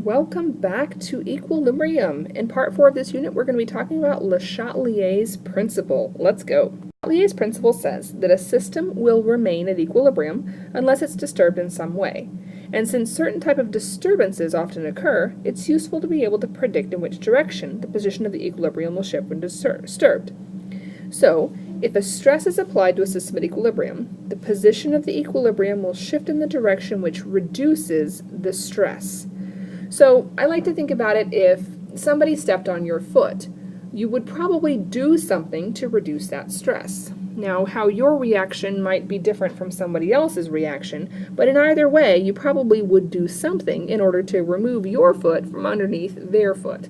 Welcome back to equilibrium. In part 4 of this unit, we're going to be talking about Le Chatelier's principle. Let's go. Chatelier's principle says that a system will remain at equilibrium unless it's disturbed in some way. And since certain type of disturbances often occur, it's useful to be able to predict in which direction the position of the equilibrium will shift when disturbed. So, if a stress is applied to a system at equilibrium, the position of the equilibrium will shift in the direction which reduces the stress. So I like to think about it, if somebody stepped on your foot, you would probably do something to reduce that stress. Now, how your reaction might be different from somebody else's reaction, but in either way, you probably would do something in order to remove your foot from underneath their foot.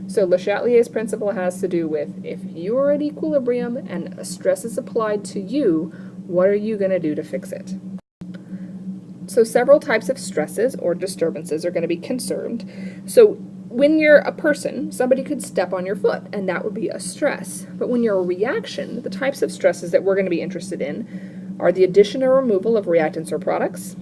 So Le Chatelier's principle has to do with, if you're at equilibrium and a stress is applied to you, what are you going to do to fix it? So several types of stresses or disturbances are going to be concerned. So when you're a person, somebody could step on your foot, and that would be a stress. But when you're a reaction, the types of stresses that we're going to be interested in are the addition or removal of reactants or products,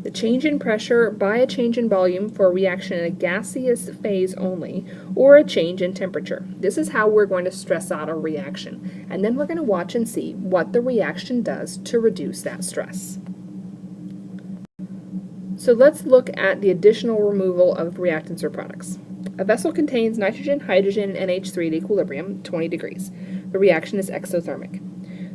the change in pressure by a change in volume for a reaction in a gaseous phase only, or a change in temperature. This is how we're going to stress out a reaction. And then we're going to watch and see what the reaction does to reduce that stress. So let's look at the additional removal of reactants or products. A vessel contains nitrogen, hydrogen, and NH3 at equilibrium, 20 degrees. The reaction is exothermic.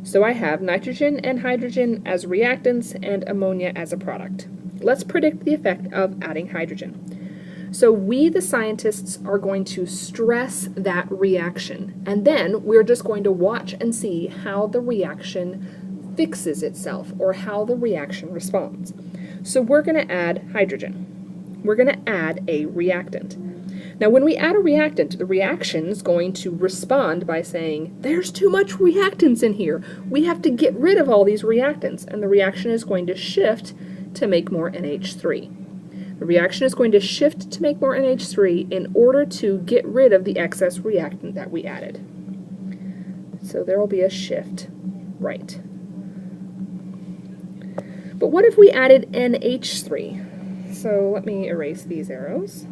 So I have nitrogen and hydrogen as reactants and ammonia as a product. Let's predict the effect of adding hydrogen. So we, the scientists, are going to stress that reaction, and then we're just going to watch and see how the reaction fixes itself, or how the reaction responds. So we're going to add hydrogen. We're going to add a reactant. Now when we add a reactant, the reaction is going to respond by saying, there's too much reactants in here. We have to get rid of all these reactants. And the reaction is going to shift to make more NH3. The reaction is going to shift to make more NH3 in order to get rid of the excess reactant that we added. So there will be a shift right. But what if we added NH3? So let me erase these arrows.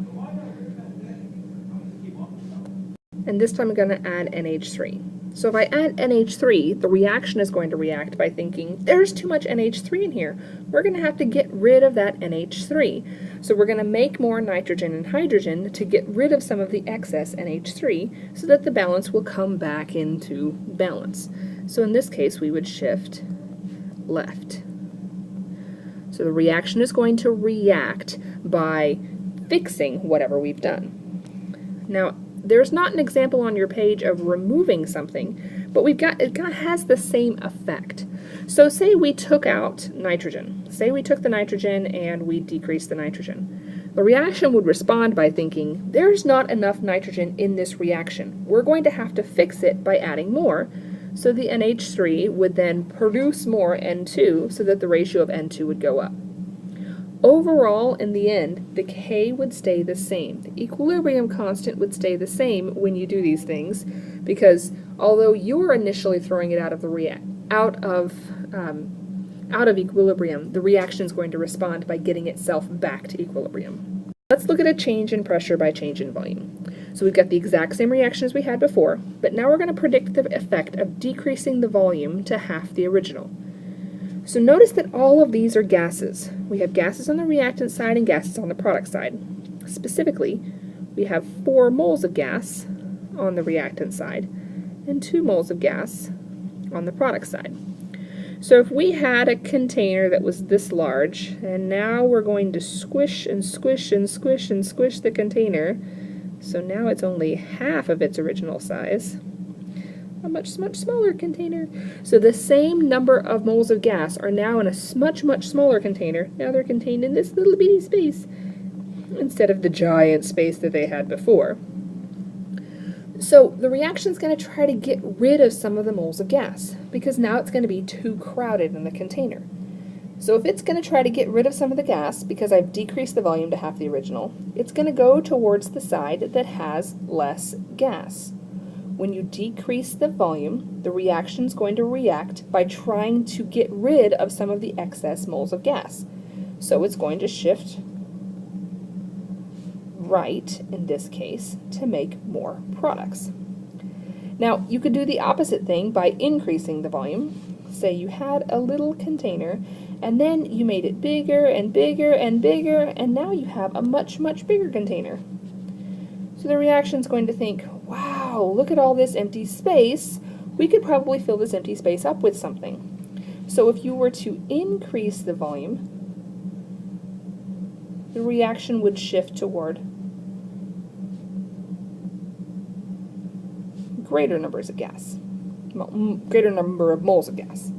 And this time I'm going to add NH3. So if I add NH3, the reaction is going to react by thinking, there's too much NH3 in here. We're going to have to get rid of that NH3. So we're going to make more nitrogen and hydrogen to get rid of some of the excess NH3 so that the balance will come back into balance. So in this case, we would shift left. So the reaction is going to react by fixing whatever we've done. Now, there's not an example on your page of removing something, but it kind of has the same effect. So say we took out nitrogen. Say we took the nitrogen and we decreased the nitrogen. The reaction would respond by thinking, there's not enough nitrogen in this reaction. We're going to have to fix it by adding more. So the NH3 would then produce more N2 so that the ratio of N2 would go up. Overall, in the end, the K would stay the same. The equilibrium constant would stay the same when you do these things, because although you're initially throwing it out of equilibrium, the reaction is going to respond by getting itself back to equilibrium. Let's look at a change in pressure by change in volume. So we've got the exact same reaction as we had before, but now we're going to predict the effect of decreasing the volume to half the original. So notice that all of these are gases. We have gases on the reactant side and gases on the product side. Specifically, we have 4 moles of gas on the reactant side and 2 moles of gas on the product side. So if we had a container that was this large, and now we're going to squish and squish and squish and squish the container, so now it's only half of its original size, a much smaller container. So the same number of moles of gas are now in a much smaller container. Now they're contained in this little bitty space instead of the giant space that they had before. So the reaction is going to try to get rid of some of the moles of gas, because now it's going to be too crowded in the container. So if it's going to try to get rid of some of the gas, because I've decreased the volume to half the original, it's going to go towards the side that has less gas. When you decrease the volume, the reaction is going to react by trying to get rid of some of the excess moles of gas. So it's going to shift right, in this case, to make more products. Now, you could do the opposite thing by increasing the volume. Say you had a little container, and then you made it bigger and bigger and bigger, and now you have a much, much bigger container. So the reaction's going to think, wow, look at all this empty space. We could probably fill this empty space up with something. So if you were to increase the volume, the reaction would shift toward greater numbers of gas, greater number of moles of gas.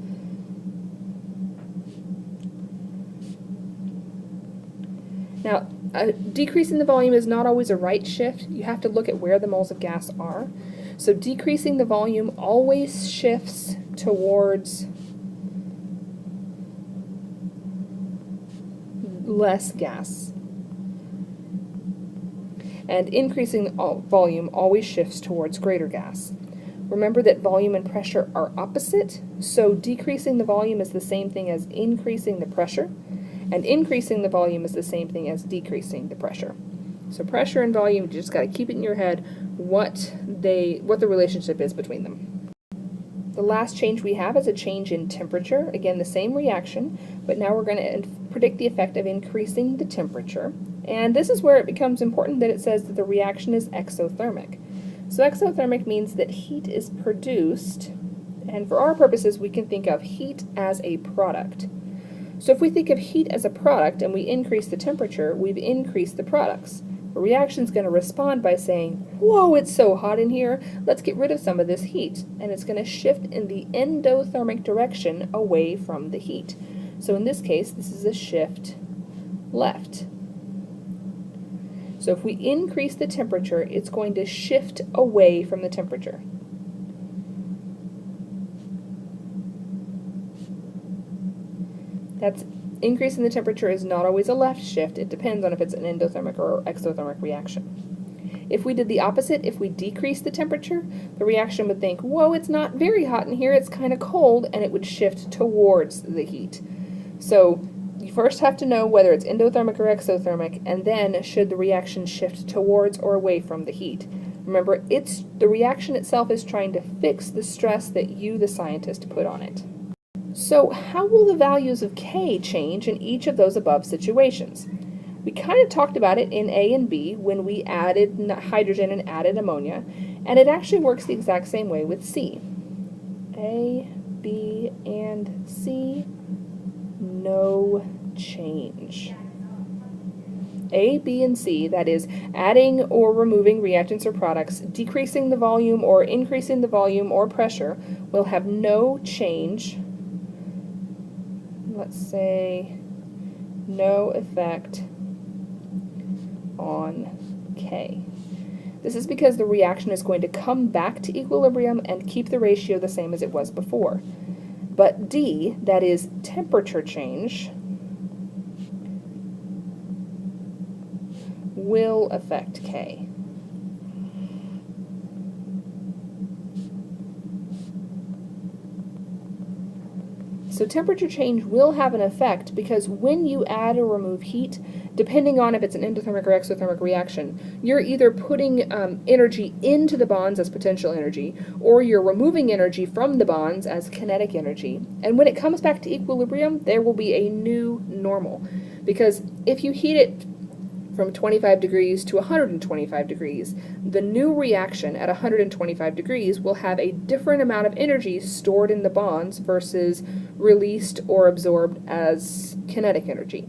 Now, decreasing the volume is not always a right shift. You have to look at where the moles of gas are. So decreasing the volume always shifts towards less gas. And increasing the volume always shifts towards greater gas. Remember that volume and pressure are opposite, so decreasing the volume is the same thing as increasing the pressure, and increasing the volume is the same thing as decreasing the pressure. So pressure and volume, you just got to keep it in your head what the relationship is between them. The last change we have is a change in temperature. Again, the same reaction, but now we're going to predict the effect of increasing the temperature. And this is where it becomes important that it says that the reaction is exothermic. So exothermic means that heat is produced, and for our purposes we can think of heat as a product. So if we think of heat as a product and we increase the temperature, we've increased the products. The reaction is going to respond by saying, whoa, it's so hot in here, let's get rid of some of this heat. And it's going to shift in the endothermic direction away from the heat. So in this case, this is a shift left. So if we increase the temperature, it's going to shift away from the temperature. That's increasing the temperature is not always a left shift. It depends on if it's an endothermic or exothermic reaction. If we did the opposite, if we decrease the temperature, the reaction would think, whoa, it's not very hot in here, it's kind of cold, and it would shift towards the heat. So you first have to know whether it's endothermic or exothermic, and then should the reaction shift towards or away from the heat. Remember, the reaction itself is trying to fix the stress that you, the scientist, put on it. So how will the values of K change in each of those above situations? We kind of talked about it in A and B when we added hydrogen and added ammonia, and it actually works the exact same way with C. A, B, and C, no change. A, B, and C, that is, adding or removing reactants or products, decreasing the volume or increasing the volume or pressure, will have no change. Let's say no effect on K. This is because the reaction is going to come back to equilibrium and keep the ratio the same as it was before. But D, that is temperature change, will affect K. So temperature change will have an effect because when you add or remove heat, depending on if it's an endothermic or exothermic reaction, you're either putting energy into the bonds as potential energy, or you're removing energy from the bonds as kinetic energy. And when it comes back to equilibrium, there will be a new normal. Because if you heat it from 25 degrees to 125 degrees, the new reaction at 125 degrees will have a different amount of energy stored in the bonds versus released or absorbed as kinetic energy.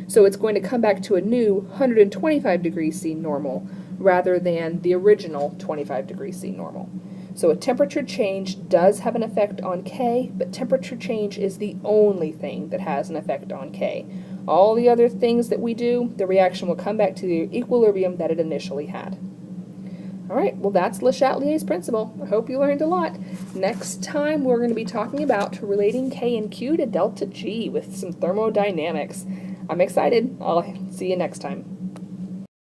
So it's going to come back to a new 125 degrees C normal rather than the original 25 degrees C normal. So a temperature change does have an effect on K, but temperature change is the only thing that has an effect on K. All the other things that we do, the reaction will come back to the equilibrium that it initially had. Alright, well that's Le Chatelier's principle. I hope you learned a lot. Next time we're going to be talking about relating K and Q to delta G with some thermodynamics. I'm excited. I'll see you next time.